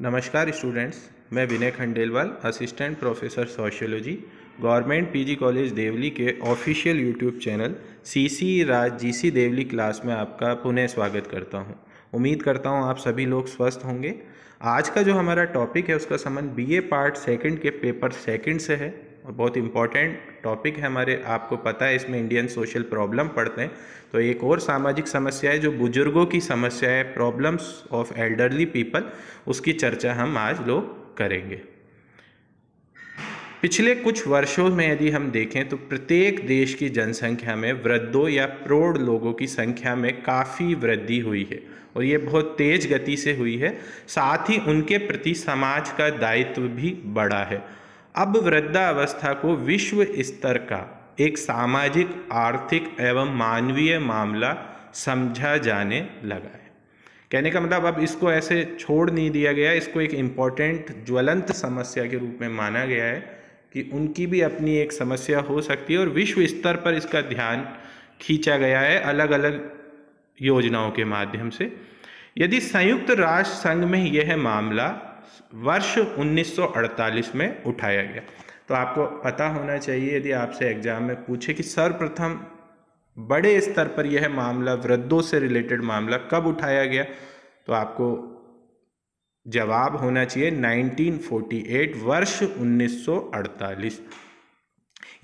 नमस्कार स्टूडेंट्स, मैं Vinay Khandelwal, assistant professor sociology, government PG college Deoli के official YouTube channel CC Raj GC Deoli class में आपका पुनः स्वागत करता हूं। उम्मीद करता हूं आप सभी लोग स्वस्थ होंगे। आज का जो हमारा टॉपिक है उसका संबंध बीए पार्ट सेकंड के पेपर सेकंड से है और बहुत इंपॉर्टेंट टॉपिक है हमारे। आपको पता है इसमें इंडियन सोशल प्रॉब्लम पढ़ते हैं, तो एक और सामाजिक समस्या है जो बुजुर्गों की समस्या है, प्रॉब्लम्स ऑफ एल्डरली पीपल, उसकी चर्चा हम आज लोग करेंगे। पिछले कुछ वर्षों में यदि हम देखें तो प्रत्येक देश की जनसंख्या में वृद्धों या प्रौढ़ लोगों की संख्या में काफ़ी वृद्धि हुई है और ये बहुत तेज गति से हुई है। साथ ही उनके प्रति समाज का दायित्व भी बढ़ा है। अब वृद्धावस्था को विश्व स्तर का एक सामाजिक, आर्थिक एवं मानवीय मामला समझा जाने लगा है। कहने का मतलब अब इसको ऐसे छोड़ नहीं दिया गया, इसको एक इम्पॉर्टेंट ज्वलंत समस्या के रूप में माना गया है कि उनकी भी अपनी एक समस्या हो सकती है और विश्व स्तर पर इसका ध्यान खींचा गया है अलग अलग योजनाओं के माध्यम से। यदि संयुक्त राष्ट्र संघ में यह मामला वर्ष 1948 में उठाया गया, तो आपको पता होना चाहिए यदि आपसे एग्जाम में पूछे कि सर्वप्रथम बड़े स्तर पर यह मामला, वृद्धों से रिलेटेड मामला कब उठाया गया, तो आपको जवाब होना चाहिए 1948, वर्ष 1948।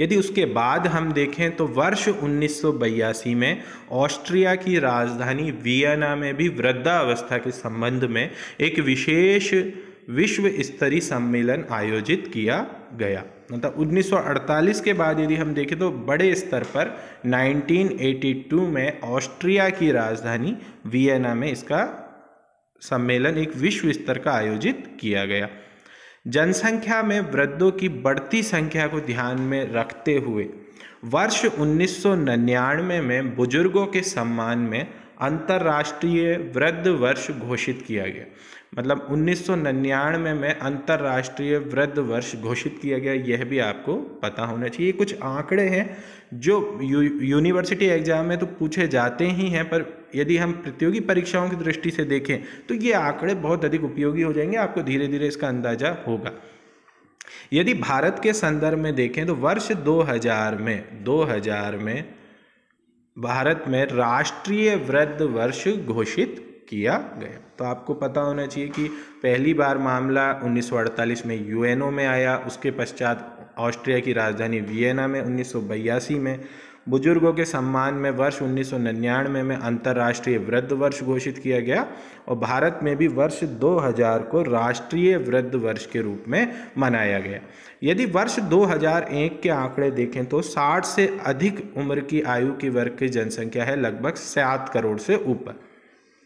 यदि उसके बाद हम देखें तो वर्ष 1982 में ऑस्ट्रिया की राजधानी वियना में भी वृद्धावस्था के संबंध में एक विशेष विश्व स्तरीय सम्मेलन आयोजित किया गया। मतलब 1948 के बाद यदि हम देखें तो बड़े स्तर पर 1982 में ऑस्ट्रिया की राजधानी वियना में इसका सम्मेलन एक विश्व स्तर का आयोजित किया गया। जनसंख्या में वृद्धों की बढ़ती संख्या को ध्यान में रखते हुए वर्ष 1999 में बुजुर्गों के सम्मान में अंतर्राष्ट्रीय वृद्ध वर्ष घोषित किया गया। मतलब 1999 में अंतर्राष्ट्रीय वृद्ध वर्ष घोषित किया गया, यह भी आपको पता होना चाहिए। कुछ आंकड़े हैं जो यूनिवर्सिटी एग्जाम में तो पूछे जाते ही हैं, पर यदि हम प्रतियोगी परीक्षाओं की दृष्टि से देखें तो ये आंकड़े बहुत अधिक उपयोगी हो जाएंगे, आपको धीरे धीरे इसका अंदाजा होगा। यदि भारत के संदर्भ में देखें तो वर्ष 2000 में भारत में राष्ट्रीय वृद्ध वर्ष घोषित किया गया। तो आपको पता होना चाहिए कि पहली बार मामला 1948 में यूएनओ में आया, उसके पश्चात ऑस्ट्रिया की राजधानी वियना में 1982 में, बुजुर्गों के सम्मान में वर्ष 1999 में अंतर्राष्ट्रीय वृद्ध वर्ष घोषित किया गया और भारत में भी वर्ष 2000 को राष्ट्रीय वृद्ध वर्ष के रूप में मनाया गया। यदि वर्ष 2001 के आंकड़े देखें तो 60 से अधिक उम्र की आयु की वर्ग की जनसंख्या है लगभग 7 करोड़ से ऊपर।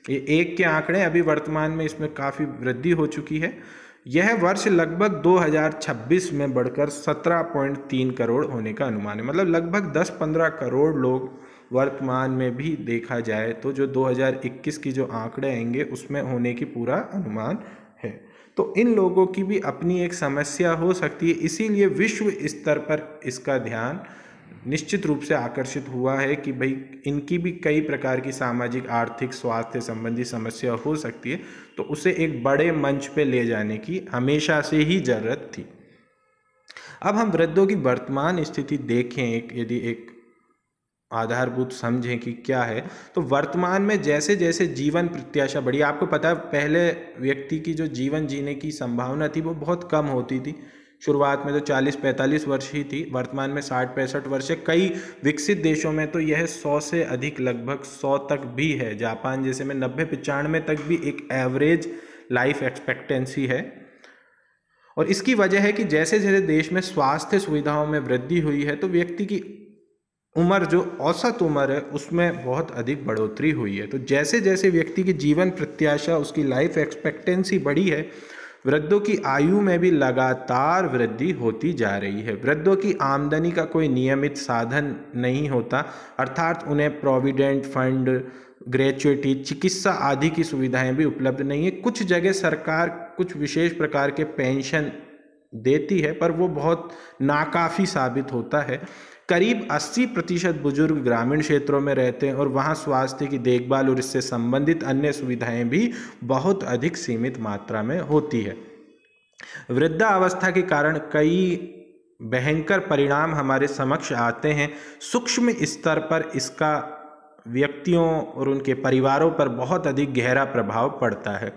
ये एक के आंकड़े, अभी वर्तमान में इसमें काफ़ी वृद्धि हो चुकी है। यह वर्ष लगभग 2026 में बढ़कर 17.3 करोड़ होने का अनुमान है। मतलब लगभग 10-15 करोड़ लोग वर्तमान में भी देखा जाए तो जो 2021 की जो आंकड़े आएंगे उसमें होने की पूरा अनुमान है। तो इन लोगों की भी अपनी एक समस्या हो सकती है, इसीलिए विश्व स्तर पर इसका ध्यान निश्चित रूप से आकर्षित हुआ है कि भाई इनकी भी कई प्रकार की सामाजिक, आर्थिक, स्वास्थ्य संबंधी समस्या हो सकती है, तो उसे एक बड़े मंच पे ले जाने की हमेशा से ही जरूरत थी। अब हम वृद्धों की वर्तमान स्थिति देखें, यदि एक आधारभूत समझें कि क्या है, तो वर्तमान में जैसे जैसे जीवन प्रत्याशा बढ़ी, आपको पता है पहले व्यक्ति की जो जीवन जीने की संभावना थी वो बहुत कम होती थी। शुरुआत में तो 40-45 वर्ष ही थी, वर्तमान में 60-65 वर्ष है। कई विकसित देशों में तो यह 100 से अधिक, लगभग 100 तक भी है। जापान जैसे में 90-95 तक भी एक एवरेज लाइफ एक्सपेक्टेंसी है। और इसकी वजह है कि जैसे जैसे देश में स्वास्थ्य सुविधाओं में वृद्धि हुई है तो व्यक्ति की उम्र, जो औसत उम्र है, उसमें बहुत अधिक बढ़ोतरी हुई है। तो जैसे जैसे व्यक्ति की जीवन प्रत्याशा, उसकी लाइफ एक्सपेक्टेंसी बढ़ी है, वृद्धों की आयु में भी लगातार वृद्धि होती जा रही है। वृद्धों की आमदनी का कोई नियमित साधन नहीं होता, अर्थात उन्हें प्रोविडेंट फंड, ग्रेच्युटी, चिकित्सा आदि की सुविधाएं भी उपलब्ध नहीं है। कुछ जगह सरकार कुछ विशेष प्रकार के पेंशन देती है, पर वो बहुत नाकाफ़ी साबित होता है। करीब 80% बुजुर्ग ग्रामीण क्षेत्रों में रहते हैं और वहाँ स्वास्थ्य की देखभाल और इससे संबंधित अन्य सुविधाएं भी बहुत अधिक सीमित मात्रा में होती है। वृद्धावस्था के कारण कई भयंकर परिणाम हमारे समक्ष आते हैं। सूक्ष्म स्तर पर इसका व्यक्तियों और उनके परिवारों पर बहुत अधिक गहरा प्रभाव पड़ता है।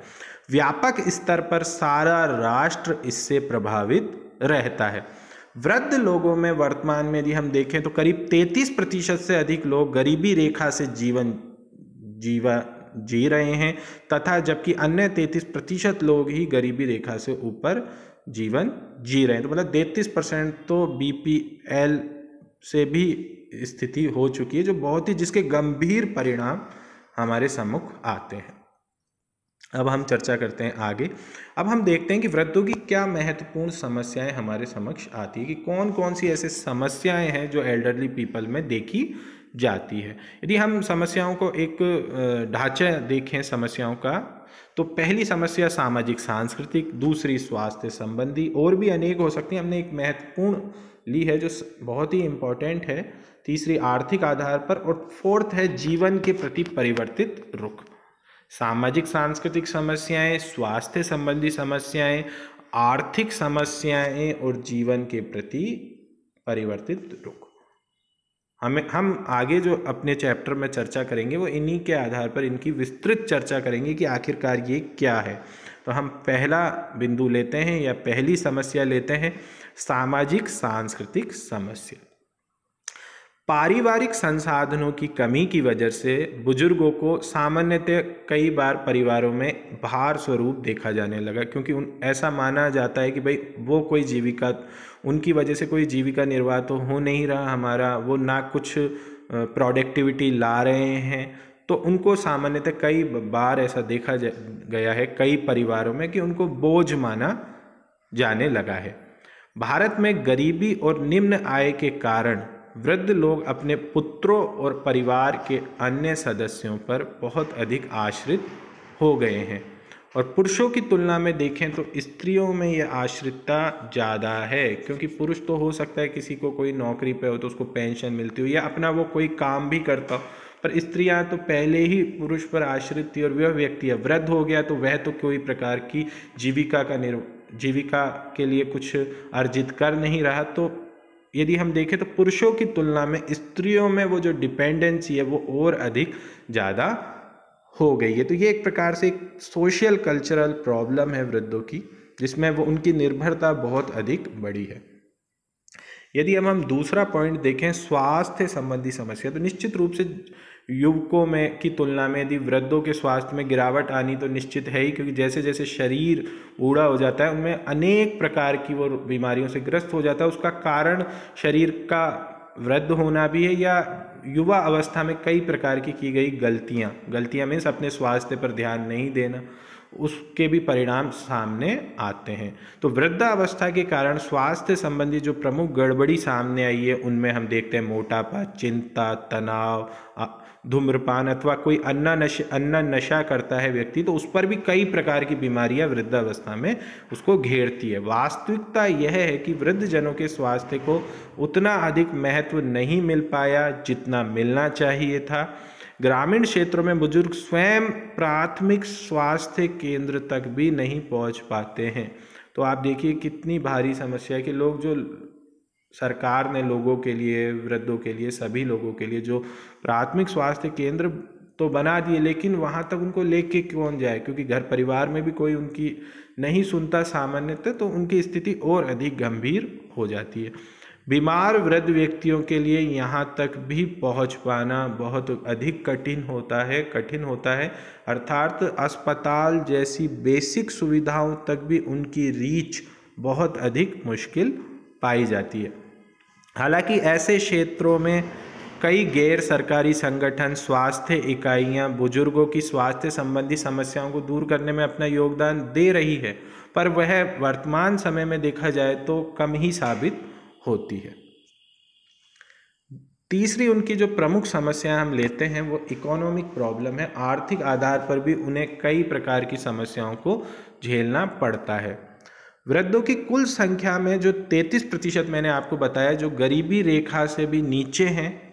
व्यापक स्तर पर सारा राष्ट्र इससे प्रभावित रहता है। वृद्ध लोगों में वर्तमान में यदि हम देखें तो करीब 33% से अधिक लोग गरीबी रेखा से जी रहे हैं तथा जबकि अन्य 33% लोग ही गरीबी रेखा से ऊपर जीवन जी रहे हैं। तो मतलब 33% तो BPL से भी स्थिति हो चुकी है, जो बहुत ही जिसके गंभीर परिणाम हमारे सम्मुख आते हैं। अब हम चर्चा करते हैं आगे। अब हम देखते हैं कि वृद्धों की क्या महत्वपूर्ण समस्याएं हमारे समक्ष आती है, कि कौन कौन सी ऐसे समस्याएं हैं जो एल्डरली पीपल में देखी जाती है। यदि हम समस्याओं को एक ढांचा देखें समस्याओं का, तो पहली समस्या सामाजिक सांस्कृतिक, दूसरी स्वास्थ्य संबंधी, और भी अनेक हो सकती हैं। हमने एक महत्वपूर्ण ली है जो बहुत ही इम्पोर्टेंट है, तीसरी आर्थिक आधार पर, और फोर्थ है जीवन के प्रति परिवर्तित रुख। सामाजिक सांस्कृतिक समस्याएं, स्वास्थ्य संबंधी समस्याएं, आर्थिक समस्याएं और जीवन के प्रति परिवर्तित रुख। हम आगे जो अपने चैप्टर में चर्चा करेंगे वो इन्हीं के आधार पर इनकी विस्तृत चर्चा करेंगे कि आखिरकार ये क्या है। तो हम पहला बिंदु लेते हैं या पहली समस्या लेते हैं, सामाजिक सांस्कृतिक समस्या। पारिवारिक संसाधनों की कमी की वजह से बुजुर्गों को सामान्यतः कई बार परिवारों में भार स्वरूप देखा जाने लगा, क्योंकि ऐसा माना जाता है कि भाई वो कोई जीविका, उनकी वजह से कोई जीविका निर्वाह तो हो नहीं रहा हमारा, वो ना कुछ प्रोडक्टिविटी ला रहे हैं, तो उनको सामान्यतः कई बार ऐसा देखा गया है कई परिवारों में कि उनको बोझ माना जाने लगा है। भारत में गरीबी और निम्न आय के कारण वृद्ध लोग अपने पुत्रों और परिवार के अन्य सदस्यों पर बहुत अधिक आश्रित हो गए हैं, और पुरुषों की तुलना में देखें तो स्त्रियों में यह आश्रितता ज़्यादा है, क्योंकि पुरुष तो हो सकता है किसी को कोई नौकरी पे हो तो उसको पेंशन मिलती हो या अपना वो कोई काम भी करता हो, पर स्त्रियां तो पहले ही पुरुष पर आश्रित थी, और वह व्यक्ति अब वृद्ध हो गया तो वह तो कोई प्रकार की जीविका के लिए कुछ अर्जित कर नहीं रहा। तो यदि हम देखें तो पुरुषों की तुलना में स्त्रियों में वो जो डिपेंडेंसी है वो और अधिक ज़्यादा हो गई है। तो ये एक प्रकार से एक सोशल कल्चरल प्रॉब्लम है वृद्धों की, जिसमें वो उनकी निर्भरता बहुत अधिक बड़ी है। यदि हम दूसरा पॉइंट देखें, स्वास्थ्य संबंधी समस्या, तो निश्चित रूप से युवकों में की तुलना में यदि वृद्धों के स्वास्थ्य में गिरावट आनी तो निश्चित है ही, क्योंकि जैसे जैसे शरीर बूढ़ा हो जाता है उनमें अनेक प्रकार की वो बीमारियों से ग्रस्त हो जाता है। उसका कारण शरीर का वृद्ध होना भी है, या युवा अवस्था में कई प्रकार की गई गलतियाँ मीन्स अपने स्वास्थ्य पर ध्यान नहीं देना, उसके भी परिणाम सामने आते हैं। तो वृद्धावस्था के कारण स्वास्थ्य संबंधी जो प्रमुख गड़बड़ी सामने आई है उनमें हम देखते हैं मोटापा, चिंता, तनाव, धूम्रपान अथवा कोई अन्य नशा करता है व्यक्ति तो उस पर भी कई प्रकार की बीमारियां वृद्धावस्था में उसको घेरती है। वास्तविकता यह है कि वृद्धजनों के स्वास्थ्य को उतना अधिक महत्व नहीं मिल पाया जितना मिलना चाहिए था। ग्रामीण क्षेत्रों में बुजुर्ग स्वयं प्राथमिक स्वास्थ्य केंद्र तक भी नहीं पहुंच पाते हैं। तो आप देखिए कितनी भारी समस्या है कि लोग जो सरकार ने लोगों के लिए, वृद्धों के लिए, सभी लोगों के लिए जो प्राथमिक स्वास्थ्य केंद्र तो बना दिए, लेकिन वहां तक उनको लेके कौन जाए, क्योंकि घर परिवार में भी कोई उनकी नहीं सुनता सामान्यतः, तो उनकी स्थिति और अधिक गंभीर हो जाती है। बीमार वृद्ध व्यक्तियों के लिए यहाँ तक भी पहुँच पाना बहुत अधिक कठिन होता है, अर्थात अस्पताल जैसी बेसिक सुविधाओं तक भी उनकी रीच बहुत अधिक मुश्किल पाई जाती है। हालांकि ऐसे क्षेत्रों में कई गैर सरकारी संगठन, स्वास्थ्य इकाइयां बुजुर्गों की स्वास्थ्य संबंधी समस्याओं को दूर करने में अपना योगदान दे रही है, पर वह वर्तमान समय में देखा जाए तो कम ही साबित होती है। तीसरी उनकी जो प्रमुख समस्या हम लेते हैं वो इकोनॉमिक प्रॉब्लम है। आर्थिक आधार पर भी उन्हें कई प्रकार की समस्याओं को झेलना पड़ता है। वृद्धों की कुल संख्या में जो 33% मैंने आपको बताया जो गरीबी रेखा से भी नीचे हैं,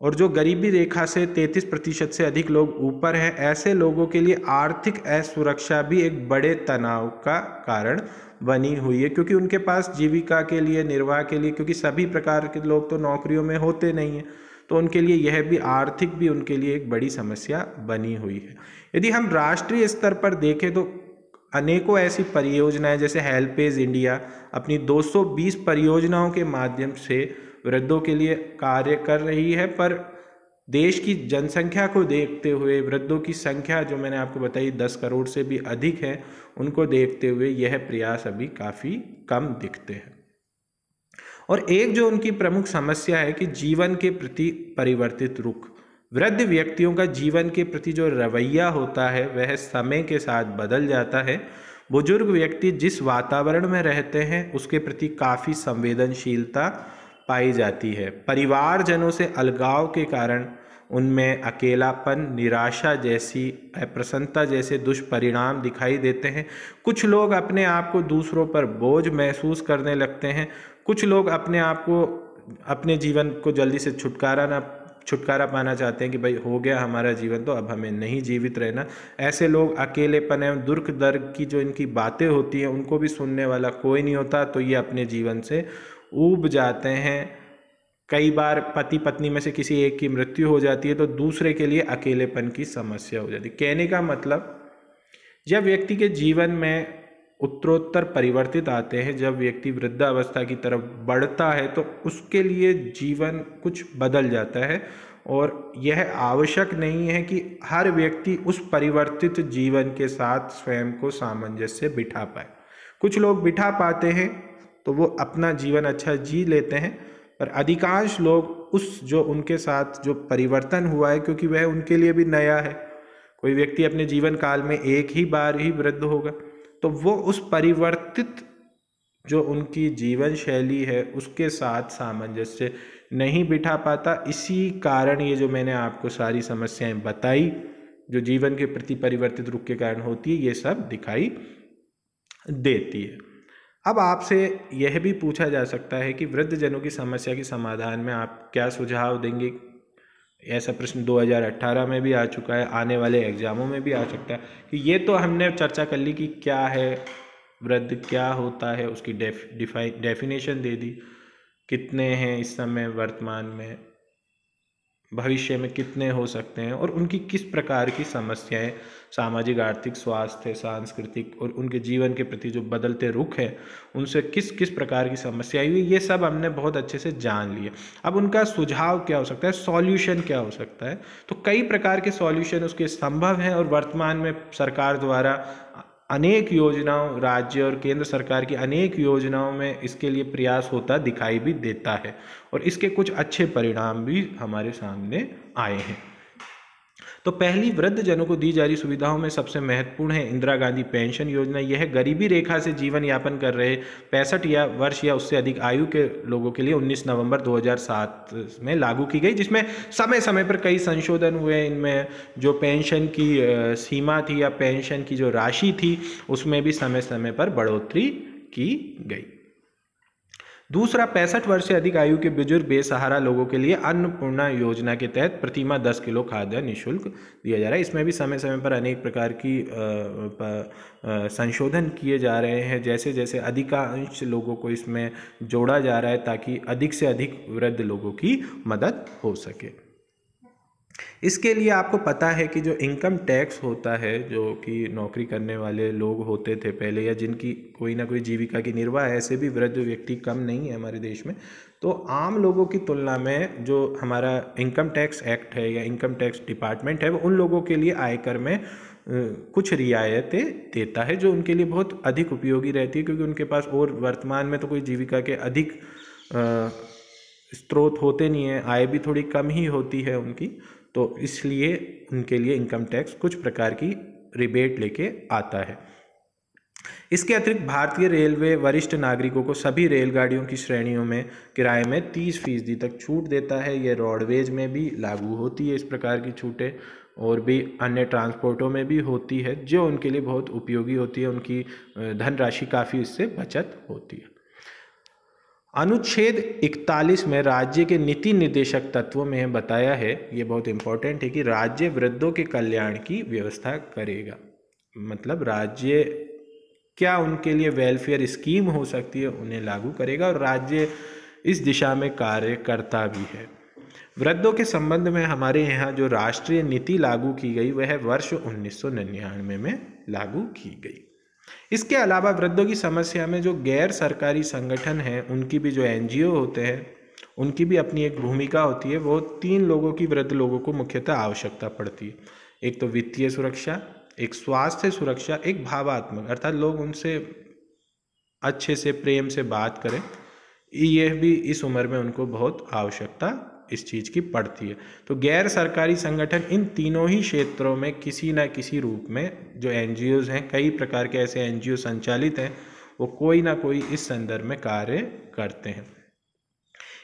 और जो गरीबी रेखा से 33% से अधिक लोग ऊपर हैं, ऐसे लोगों के लिए आर्थिक असुरक्षा भी एक बड़े तनाव का कारण बनी हुई है, क्योंकि उनके पास जीविका के लिए, निर्वाह के लिए, क्योंकि सभी प्रकार के लोग तो नौकरियों में होते नहीं हैं, तो उनके लिए यह भी आर्थिक भी उनके लिए एक बड़ी समस्या बनी हुई है। यदि हम राष्ट्रीय स्तर पर देखें तो अनेकों ऐसी परियोजनाएं जैसे हेल्पेज इंडिया अपनी 220 परियोजनाओं के माध्यम से वृद्धों के लिए कार्य कर रही है, पर देश की जनसंख्या को देखते हुए, वृद्धों की संख्या जो मैंने आपको बताई 10 करोड़ से भी अधिक है, उनको देखते हुए यह प्रयास अभी काफ़ी कम दिखते हैं। और एक जो उनकी प्रमुख समस्या है कि जीवन के प्रति परिवर्तित रुख। वृद्ध व्यक्तियों का जीवन के प्रति जो रवैया होता है वह समय के साथ बदल जाता है। बुजुर्ग व्यक्ति जिस वातावरण में रहते हैं उसके प्रति काफ़ी संवेदनशीलता पाई जाती है। परिवारजनों से अलगाव के कारण उनमें अकेलापन, निराशा जैसी, अप्रसन्नता जैसे दुष्परिणाम दिखाई देते हैं। कुछ लोग अपने आप को दूसरों पर बोझ महसूस करने लगते हैं। कुछ लोग अपने आप को, अपने जीवन को जल्दी से छुटकारा पाना चाहते हैं कि भाई हो गया हमारा जीवन, तो अब हमें नहीं जीवित रहना। ऐसे लोग अकेलेपन एवं दुख दर्द की जो इनकी बातें होती हैं उनको भी सुनने वाला कोई नहीं होता, तो ये अपने जीवन से ऊब जाते हैं। कई बार पति पत्नी में से किसी एक की मृत्यु हो जाती है तो दूसरे के लिए अकेलेपन की समस्या हो जाती है। कहने का मतलब, जब व्यक्ति के जीवन में उत्तरोत्तर परिवर्तित आते हैं, जब व्यक्ति वृद्धावस्था की तरफ बढ़ता है तो उसके लिए जीवन कुछ बदल जाता है, और यह आवश्यक नहीं है कि हर व्यक्ति उस परिवर्तित जीवन के साथ स्वयं को सामंजस्य बिठा पाए। कुछ लोग बिठा पाते हैं तो वो अपना जीवन अच्छा जी लेते हैं, पर अधिकांश लोग उस जो उनके साथ जो परिवर्तन हुआ है, क्योंकि वह उनके लिए भी नया है, कोई व्यक्ति अपने जीवन काल में एक ही बार ही वृद्ध होगा, तो वो उस परिवर्तित जो उनकी जीवन शैली है उसके साथ सामंजस्य नहीं बिठा पाता। इसी कारण ये जो मैंने आपको सारी समस्याएं बताई जो जीवन के प्रति परिवर्तित रुख के कारण होती है, ये सब दिखाई देती है। अब आपसे यह भी पूछा जा सकता है कि वृद्धजनों की समस्या के समाधान में आप क्या सुझाव देंगे। ऐसा प्रश्न 2018 में भी आ चुका है, आने वाले एग्जामों में भी आ सकता है। कि ये तो हमने चर्चा कर ली कि क्या है वृद्ध, क्या होता है, उसकी डेफिनेशन दे दी, कितने हैं इस समय वर्तमान में, भविष्य में कितने हो सकते हैं, और उनकी किस प्रकार की समस्याएं सामाजिक, आर्थिक, स्वास्थ्य, सांस्कृतिक और उनके जीवन के प्रति जो बदलते रुख हैं उनसे किस किस प्रकार की समस्याएं हुई, ये सब हमने बहुत अच्छे से जान लिए। अब उनका सुझाव क्या हो सकता है, सॉल्यूशन क्या हो सकता है। तो कई प्रकार के सॉल्यूशन उसके संभव हैं, और वर्तमान में सरकार द्वारा अनेक योजनाओं, राज्य और केंद्र सरकार की अनेक योजनाओं में इसके लिए प्रयास होता दिखाई भी देता है, और इसके कुछ अच्छे परिणाम भी हमारे सामने आए हैं। तो पहली, वृद्धजनों को दी जा रही सुविधाओं में सबसे महत्वपूर्ण है इंदिरा गांधी पेंशन योजना। यह गरीबी रेखा से जीवन यापन कर रहे 65 वर्ष या उससे अधिक आयु के लोगों के लिए 19 नवंबर 2007 में लागू की गई, जिसमें समय समय पर कई संशोधन हुए। इनमें जो पेंशन की सीमा थी या पेंशन की जो राशि थी उसमें भी समय समय पर बढ़ोतरी की गई। दूसरा, 65 वर्ष से अधिक आयु के बुजुर्ग बेसहारा लोगों के लिए अन्नपूर्णा योजना के तहत प्रतिमाह 10 किलो खाद्य निःशुल्क दिया जा रहा है। इसमें भी समय समय पर अनेक प्रकार की संशोधन किए जा रहे हैं, जैसे जैसे अधिकांश लोगों को इसमें जोड़ा जा रहा है ताकि अधिक से अधिक वृद्ध लोगों की मदद हो सके। इसके लिए आपको पता है कि जो इनकम टैक्स होता है, जो कि नौकरी करने वाले लोग होते थे पहले, या जिनकी कोई ना कोई जीविका की निर्वाह है, ऐसे भी वृद्ध व्यक्ति कम नहीं है हमारे देश में। तो आम लोगों की तुलना में जो हमारा इनकम टैक्स एक्ट है या इनकम टैक्स डिपार्टमेंट है, वो उन लोगों के लिए आयकर में कुछ रियायतें देता है, जो उनके लिए बहुत अधिक उपयोगी रहती है, क्योंकि उनके पास और वर्तमान में तो कोई जीविका के अधिक स्रोत होते नहीं हैं, आय भी थोड़ी कम ही होती है उनकी, तो इसलिए उनके लिए इनकम टैक्स कुछ प्रकार की रिबेट लेके आता है। इसके अतिरिक्त भारतीय रेलवे वरिष्ठ नागरिकों को सभी रेलगाड़ियों की श्रेणियों में किराए में 30% तक छूट देता है। ये रोडवेज में भी लागू होती है इस प्रकार की छूटें, और भी अन्य ट्रांसपोर्टों में भी होती है, जो उनके लिए बहुत उपयोगी होती है। उनकी धनराशि काफ़ी इससे बचत होती है। अनुच्छेद 41 में राज्य के नीति निर्देशक तत्वों में बताया है, ये बहुत इंपॉर्टेंट है, कि राज्य वृद्धों के कल्याण की व्यवस्था करेगा। मतलब राज्य क्या उनके लिए वेलफेयर स्कीम हो सकती है, उन्हें लागू करेगा, और राज्य इस दिशा में कार्य करता भी है। वृद्धों के संबंध में हमारे यहाँ जो राष्ट्रीय नीति लागू की गई वह वर्ष 1999 में लागू की गई। इसके अलावा वृद्धों की समस्या में जो गैर सरकारी संगठन हैं, उनकी भी, जो एनजीओ होते हैं, उनकी भी अपनी एक भूमिका होती है। वो 3 लोगों की वृद्ध लोगों को मुख्यतः आवश्यकता पड़ती है। एक तो वित्तीय सुरक्षा, एक स्वास्थ्य सुरक्षा, एक भावात्मक, अर्थात लोग उनसे अच्छे से प्रेम से बात करें। यह भी इस उम्र में उनको बहुत आवश्यकता इस चीज़ की पड़ती है। तो गैर सरकारी संगठन इन तीनों ही क्षेत्रों में किसी न किसी रूप में, जो एनजीओज हैं, कई प्रकार के ऐसे एनजीओ संचालित हैं, वो कोई ना कोई इस संदर्भ में कार्य करते हैं।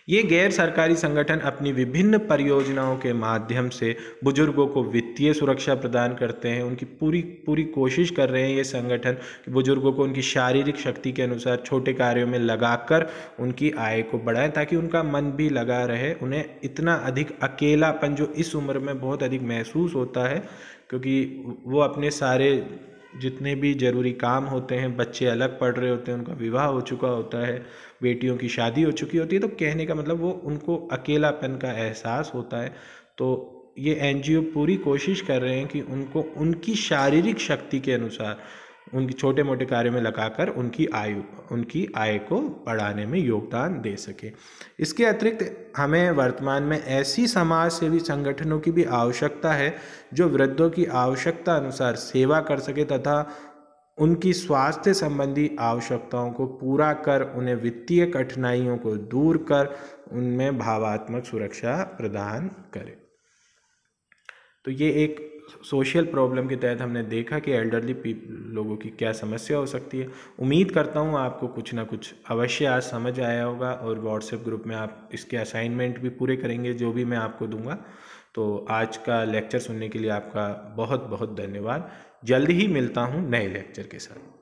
ये गैर सरकारी संगठन अपनी विभिन्न परियोजनाओं के माध्यम से बुजुर्गों को वित्तीय सुरक्षा प्रदान करते हैं। उनकी पूरी कोशिश कर रहे हैं ये संगठन कि बुजुर्गों को उनकी शारीरिक शक्ति के अनुसार छोटे कार्यों में लगाकर उनकी आय को बढ़ाएं, ताकि उनका मन भी लगा रहे। उन्हें इतना अधिक अकेलापन जो इस उम्र में बहुत अधिक महसूस होता है, क्योंकि वो अपने सारे जितने भी जरूरी काम होते हैं, बच्चे अलग पढ़ रहे होते हैं, उनका विवाह हो चुका होता है, बेटियों की शादी हो चुकी होती है, तो कहने का मतलब वो उनको अकेलापन का एहसास होता है। तो ये एनजीओ पूरी कोशिश कर रहे हैं कि उनको उनकी शारीरिक शक्ति के अनुसार उनकी छोटे मोटे कार्यों में लगाकर उनकी आय को बढ़ाने में योगदान दे सके। इसके अतिरिक्त हमें वर्तमान में ऐसी समाज सेवी संगठनों की भी आवश्यकता है जो वृद्धों की आवश्यकता अनुसार सेवा कर सके तथा उनकी स्वास्थ्य संबंधी आवश्यकताओं को पूरा कर उन्हें वित्तीय कठिनाइयों को दूर कर उनमें भावात्मक सुरक्षा प्रदान करे। तो ये एक सोशल प्रॉब्लम के तहत हमने देखा कि एल्डरली लोगों की क्या समस्या हो सकती है। उम्मीद करता हूँ आपको कुछ ना कुछ अवश्य आज समझ आया होगा, और व्हाट्सएप ग्रुप में आप इसके असाइनमेंट भी पूरे करेंगे जो भी मैं आपको दूंगा। तो आज का लेक्चर सुनने के लिए आपका बहुत बहुत धन्यवाद। जल्द ही मिलता हूँ नए लेक्चर के साथ।